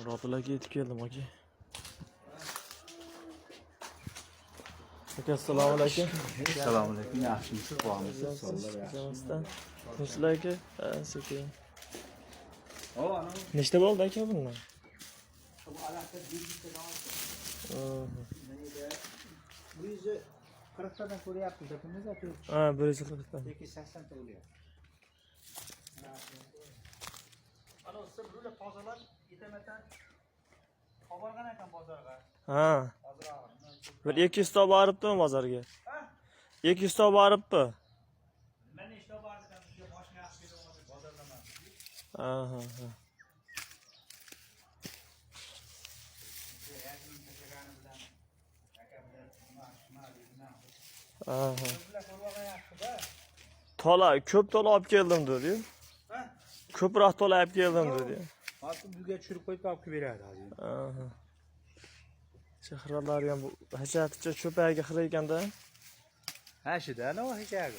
Murat'la yetib keldim aka. Aka assalomu alaykum. Assalomu alaykum. Yaxshimisiz? Bormisiz? Sizdan. Tinchlik aka. Sekin. O, Nechta bo'ldi aka bundan? Bu yüzü 40 tadan ko'ryapmiz hepimiz aka. Ha, 140 ta. 280 ta o'lyapti. Ana siz böyle tozalar yetemeten xabargan ekan bozorga. Ha. Bir 200 ta boribdimi bozorga? Ha? 200 ta boribdi. Men ishda bor ekan, sizga boshqa yaxshi keladi bozordan. Aha. Aha. Tola, ko'p tola olib keldim dedi. Ha? Ko'proq tola olib keldim dedi. Hozir uyga tushirib qo'yib olib beradi hozir. Aha. Chehralar ham bu hajatcha cho'paga xira ekanda. Ha, shida, nima hikoya?